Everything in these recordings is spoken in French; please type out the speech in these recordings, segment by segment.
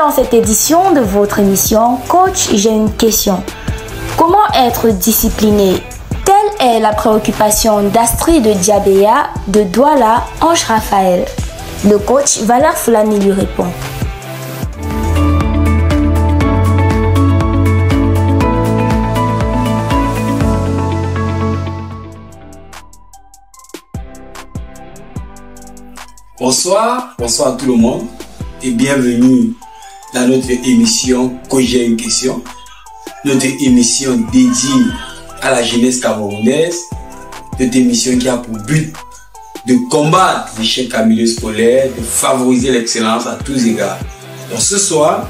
dans cette édition de votre émission Coach, j'ai une question. Comment être discipliné? Telle est la préoccupation d'Astrid Diabéa de Douala, Ange Raphaël. Le coach Valère Foulani lui répond. Bonsoir à tout le monde et bienvenue dans notre émission Coach, j'ai une question. Notre émission dédiée à la jeunesse camerounaise. Notre émission qui a pour but de combattre l'échec en milieu scolaire, de favoriser l'excellence à tous égards. Donc ce soir,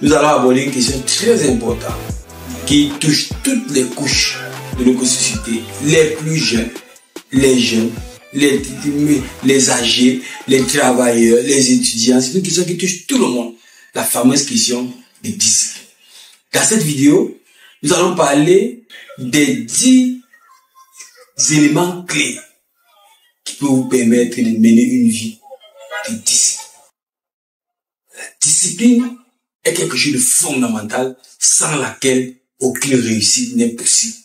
nous allons aborder une question très importante qui touche toutes les couches de notre société, les plus jeunes, les jeunes, les âgés, les travailleurs, les étudiants. C'est une question qui touche tout le monde. La fameuse question des disciplines. Dans cette vidéo, nous allons parler des 10 éléments clés qui peuvent vous permettre de mener une vie de discipline. La discipline est quelque chose de fondamental sans laquelle aucune réussite n'est possible.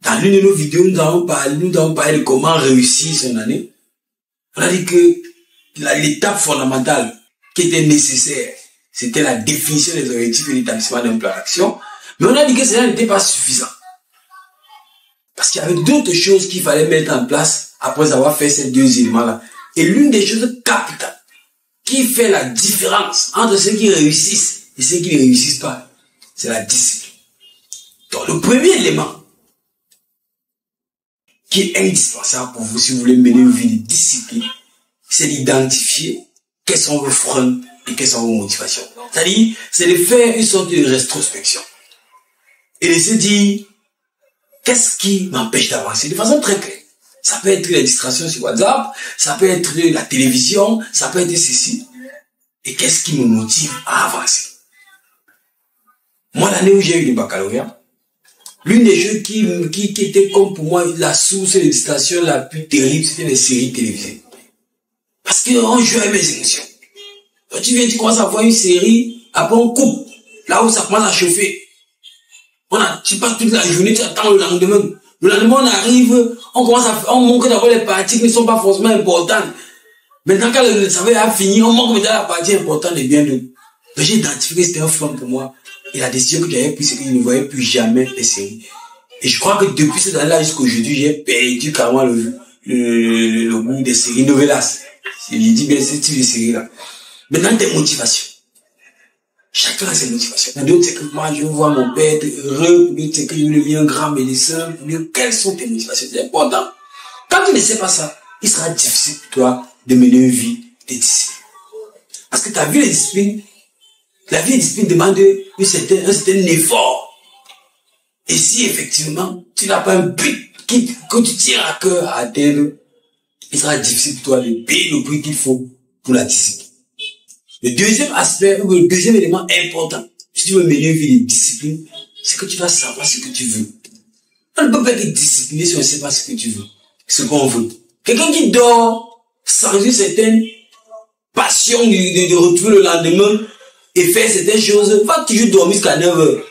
Dans l'une de nos vidéos, nous avons parlé de comment réussir son année. On a dit que l'étape fondamentale qui était nécessaire, c'était la définition des objectifs et l'établissement d'un plan d'action. Mais on a dit que cela n'était pas suffisant. Parce qu'il y avait d'autres choses qu'il fallait mettre en place après avoir fait ces deux éléments-là. Et l'une des choses capitales qui fait la différence entre ceux qui réussissent et ceux qui ne réussissent pas, c'est la discipline. Donc le premier élément qui est indispensable pour vous si vous voulez mener une vie de discipline, c'est d'identifier quels sont vos freins et quelles sont vos motivations. C'est-à-dire, c'est de faire une sorte de rétrospection. Et de se dire, qu'est-ce qui m'empêche d'avancer de façon très claire. Ça peut être les distractions sur WhatsApp, ça peut être la télévision, ça peut être ceci. Et qu'est-ce qui me motive à avancer? Moi, l'année où j'ai eu le baccalauréat, l'une des choses qui était comme pour moi la source de distraction la plus terrible, c'était les séries télévisées. Parce qu'on jouait avec mes émotions. Quand tu commences à voir une série, après on coupe, là où ça commence à chauffer. Tu passes toute la journée, tu attends le lendemain. Le lendemain, on arrive, on manque d'abord les parties qui ne sont pas forcément importantes. Maintenant, quand le travail a fini, on manque maintenant la partie importante et bien d'autres. J'ai identifié que c'était un frein pour moi. Et la décision que j'avais prise, c'est que je ne voyais plus jamais les séries. Et je crois que depuis cette année-là jusqu'à aujourd'hui, j'ai perdu carrément le goût des séries novelas. J'ai dit bien ce type de séries-là. Maintenant, des motivations. Chacun a ses motivations. D'autres, c'est que moi, je veux voir mon père être heureux. D'autres, c'est que je veux devenir un grand médecin. Quelles sont tes motivations? C'est important. Quand tu ne sais pas ça, il sera difficile pour toi de mener une vie de discipline. Parce que ta vie de discipline, la vie de discipline demande un certain effort. Et si effectivement, tu n'as pas un but que tu tiens à cœur à atteindre, il sera difficile pour toi de payer le prix qu'il faut pour la discipline. Le deuxième aspect, ou le deuxième élément important, si tu veux mener une vie de discipline, c'est que tu dois savoir ce que tu veux. On ne peut pas être discipliné si on ne sait pas ce que tu veux, ce qu'on veut. Quelqu'un qui dort sans une certaine passion de retrouver le lendemain et faire certaines choses, va toujours dormir jusqu'à 9 heures.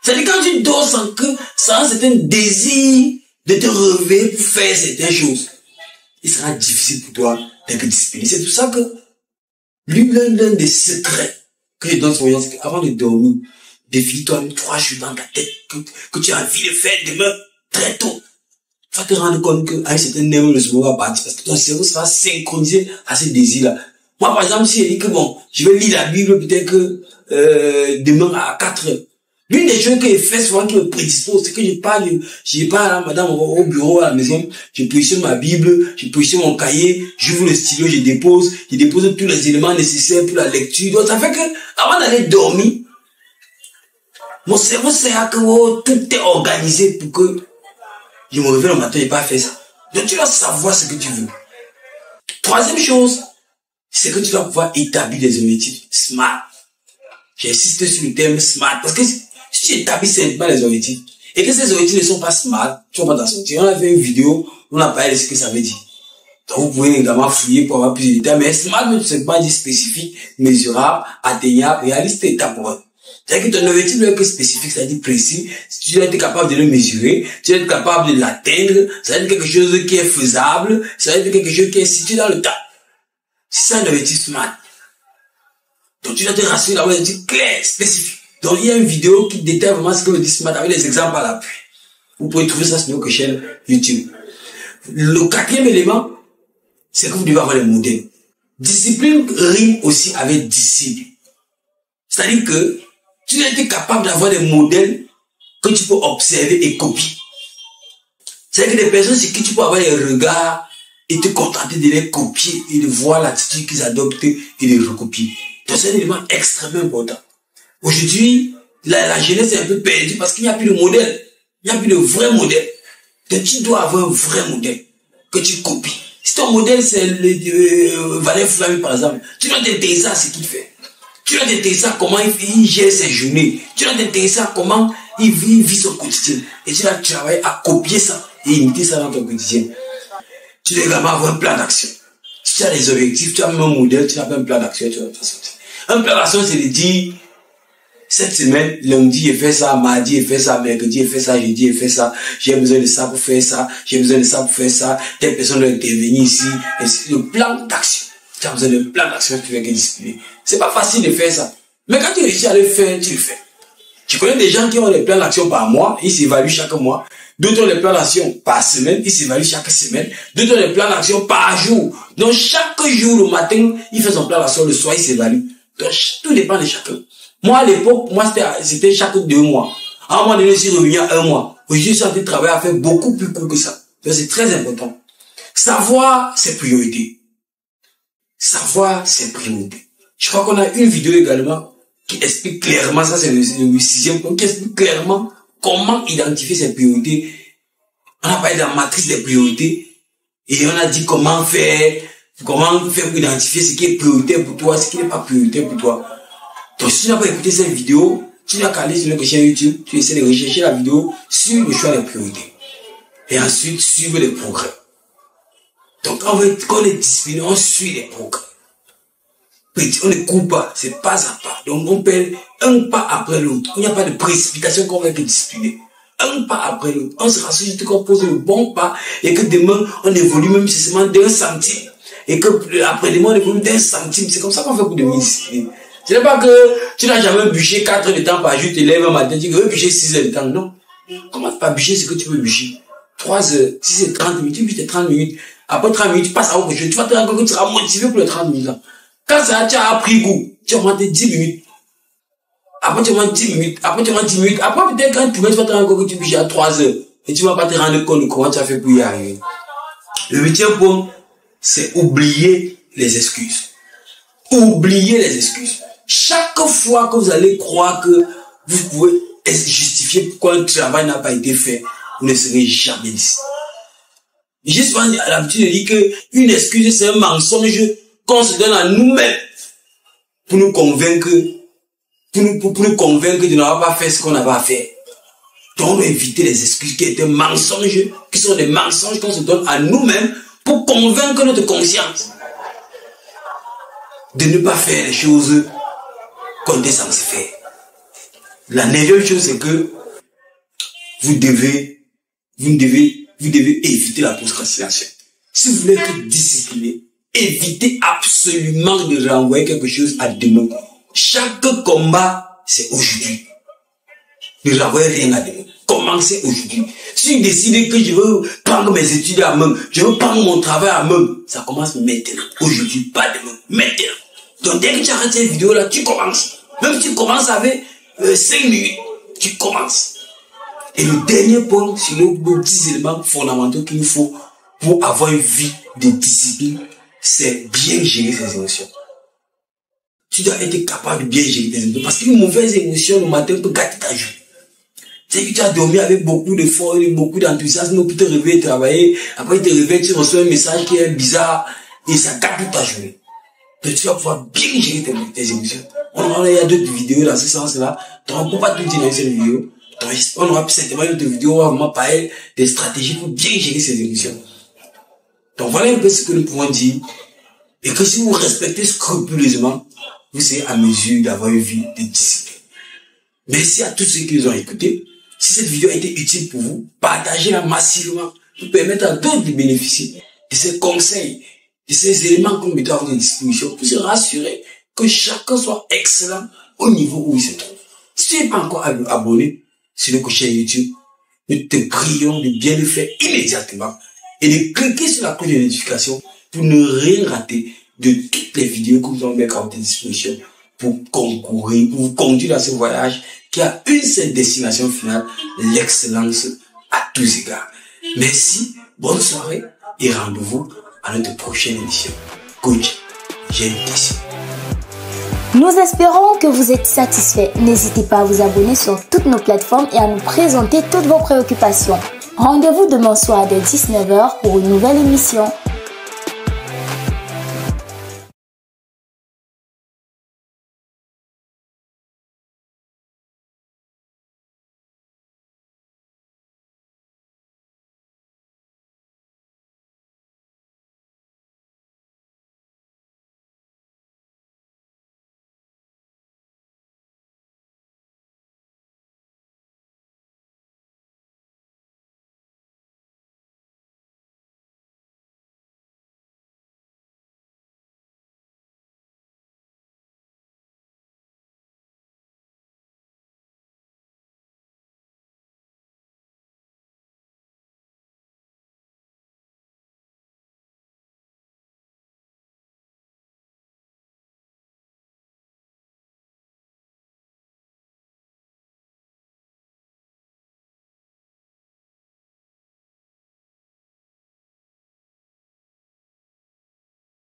C'est-à-dire quand tu dors sans un certain désir de te réveiller pour faire certaines choses, il sera difficile pour toi d'être discipliné. C'est pour ça que l'un des secrets que je donne sur les gens, c'est qu'avant de dormir, définis-toi 3 choses dans ta tête que tu as envie de faire demain très tôt. Tu vas te rendre compte qu'à un certain niveau, le cerveau va partir parce que ton cerveau sera synchronisé à ce désir-là. Moi, par exemple, si je dis que bon, je vais lire la Bible peut-être que demain à 4 heures. L'une des choses que je fais souvent qui me prédispose, c'est que je parle à madame au bureau, à la maison, je positionne ma Bible, je positionne mon cahier, j'ouvre le stylo, je dépose tous les éléments nécessaires pour la lecture. Donc ça fait que, avant d'aller dormir, mon cerveau sait que tout est organisé pour que je me réveille le matin et pas faire ça. Donc tu dois savoir ce que tu veux. Troisième chose, c'est que tu dois pouvoir établir des objectifs smart. J'insiste sur le terme smart parce que si tu établis simplement les objectifs et que ces objectifs ne sont pas smart, tu vas pas t'en sortir. On a fait une vidéo, on a parlé de ce que ça veut dire. Donc, vous pouvez également fouiller pour avoir plus de détails, mais SMART veut tout simplement dire spécifique, mesurable, atteignable, réaliste et temporel. C'est-à-dire que ton objectif doit être spécifique, c'est-à-dire précis. Tu dois être capable de le mesurer, tu dois être capable de l'atteindre, ça doit être quelque chose qui est faisable, ça doit être quelque chose qui est situé dans le temps. C'est ça l'objectif SMART. Donc tu dois te rassurer d'avoir un objectif clair, spécifique. Donc il y a une vidéo qui détaille vraiment ce que veut dire SMART avec les exemples à l'appui. Vous pouvez trouver ça sur notre chaîne YouTube. Le quatrième élément, c'est que vous devez avoir les modèles. Discipline rime aussi avec disciple. C'est-à-dire que tu dois être capable d'avoir des modèles que tu peux observer et copier. C'est-à-dire que des personnes sur qui tu peux avoir des regards et te contenter de les copier et de voir l'attitude qu'ils adoptent et de les recopier. Donc c'est un élément extrêmement important. Aujourd'hui, la jeunesse est un peu perdue parce qu'il n'y a plus de modèle. Il n'y a plus de vrai modèle. Donc tu dois avoir un vrai modèle que tu copies. Si ton modèle c'est Valère Flavie par exemple, tu dois t'intéresser à ce qu'il fait. Tu dois t'intéresser à comment il gère ses journées. Tu dois t'intéresser à comment il vit son quotidien. Et tu dois travailler à copier ça et imiter ça dans ton quotidien. Tu dois également avoir un plan d'action. Si tu as des objectifs, tu as même un modèle, tu as un plan d'action, tu vas te sortir. Un plan d'action, c'est de dire, cette semaine, lundi, j'ai fait ça, mardi, j'ai fait ça, mercredi, j'ai fait ça, jeudi, j'ai fait ça, j'ai besoin de ça pour faire ça, j'ai besoin de ça pour faire ça, telle personne doit intervenir ici. Et c'est le plan d'action. Tu as besoin d'un plan d'action que tu vas discipliner. C'est pas facile de faire ça. Mais quand tu réussis à le faire, tu le fais. Tu connais des gens qui ont des plans d'action par mois, ils s'évaluent chaque mois. D'autres ont des plans d'action par semaine, ils s'évaluent chaque semaine. D'autres ont des plans d'action par jour. Donc chaque jour, le matin, il fait son plan d'action, le soir, il s'évalue. Donc tout dépend de chacun. Moi, à l'époque, c'était chaque 2 mois. À un moment donné, je suis revenu à 1 mois. Aujourd'hui, je suis en train de travailler à faire beaucoup plus court que ça. Donc c'est très important. Savoir ses priorités. Savoir ses priorités. Je crois qu'on a une vidéo également qui explique clairement, ça c'est le 6e point, qui explique clairement comment identifier ses priorités. On a parlé de la matrice des priorités et on a dit comment faire pour identifier ce qui est prioritaire pour toi, ce qui n'est pas prioritaire pour toi. Donc si tu n'as pas écouté cette vidéo, tu n'as qu'à aller sur notre chaîne YouTube, tu essaies de rechercher la vidéo sur le choix des priorités. Et ensuite, suivre les progrès. Donc quand on est discipliné, on suit les progrès. On ne court pas, c'est pas à pas. Donc on fait un pas après l'autre. Il n'y a pas de précipitation qu'on va être discipliné. Un pas après l'autre. On se rassure juste qu'on pose le bon pas et que demain on évolue même si c'est seulement d'1 centime. Et que après-demain on évolue d'1 centime. C'est comme ça qu'on fait pour devenir discipliné. Ce n'est pas que tu n'as jamais bûché 4 heures de temps par jour, tu te lèves un matin, tu veux bûcher 6 heures de temps. Non. Commence par bûcher ce que tu veux bûcher. 3 heures, si c'est 30 minutes, tu bûches 30 minutes. Après 30 minutes, tu passes à autre chose. Tu vas te rendre compte que tu seras motivé pour les 30 minutes là. Quand ça, tu as appris goût, tu as augmenté 10 minutes. Après, tu augmentes 10 minutes. Après, tu augmentes 10 minutes. Après, peut-être quand tu vas te rendre compte que tu bûches à 3 heures. Et tu vas pas te rendre compte de comment tu as fait pour y arriver. Le 8e point, c'est oublier les excuses. Oublier les excuses. Chaque fois que vous allez croire que vous pouvez justifier pourquoi un travail n'a pas été fait, vous ne serez jamais ici. J'ai souvent l'habitude de dire qu'une excuse, c'est un mensonge qu'on se donne à nous-mêmes pour nous convaincre, pour nous convaincre de n'avoir pas fait ce qu'on n'a pas fait. Donc, on doit éviter les excuses qui étaient mensonges, qui sont des mensonges qu'on se donne à nous-mêmes pour convaincre notre conscience de ne pas faire les choses qu'on était censé faire. La 9e chose, c'est que vous devez éviter la procrastination. Si vous voulez être discipliné, évitez absolument de renvoyer quelque chose à demain. Chaque combat, c'est aujourd'hui. Ne renvoyez rien à demain. Commencez aujourd'hui. Si vous décidez que je veux prendre mes études à main, je veux prendre mon travail à main, ça commence maintenant. Aujourd'hui, pas demain. Maintenant. Donc dès que tu arrêtes cette vidéo là, tu commences. Même si tu commences avec 5 minutes, tu commences. Et le dernier point, sur les 10 éléments fondamentaux qu'il nous faut pour avoir une vie de discipline, c'est bien gérer ses émotions. Tu dois être capable de bien gérer tes émotions. Parce qu'une mauvaise émotion le matin peut gâter ta journée. C'est que tu as dormi avec beaucoup d'efforts et beaucoup d'enthousiasme pour te réveiller, travailler. Après, tu te réveilles, tu reçois un message qui est bizarre et ça gâte toute ta journée. Donc, tu vas pouvoir bien gérer tes émotions. Il y a d'autres vidéos dans ce sens-là. Donc, on ne peut pas tout dire dans cette vidéo. Donc, on aura certainement d'autres vidéos où on va vraiment parler des stratégies pour bien gérer ses émotions. Donc voilà un peu ce que nous pouvons dire. Et que si vous respectez scrupuleusement, vous serez à mesure d'avoir une vie de discipline. Merci à tous ceux qui nous ont écoutés. Si cette vidéo a été utile pour vous, partagez-la massivement pour permettre à d'autres de bénéficier de ces conseils, de ces éléments qu'on met à votre disposition pour se rassurer que chacun soit excellent au niveau où il se trouve. Si tu n'es pas encore abonné sur notre chaîne YouTube, nous te prions de bien le faire immédiatement et de cliquer sur la cloche de notification pour ne rien rater de toutes les vidéos que nous allons mettre à votre disposition pour concourir, pour vous conduire dans ce voyage qui a une seule destination finale, l'excellence à tous égards. Merci, bonne soirée et rendez-vous à notre prochaine émission. Coach, j'ai une question. Nous espérons que vous êtes satisfaits. N'hésitez pas à vous abonner sur toutes nos plateformes et à nous présenter toutes vos préoccupations. Rendez-vous demain soir dès 19h pour une nouvelle émission.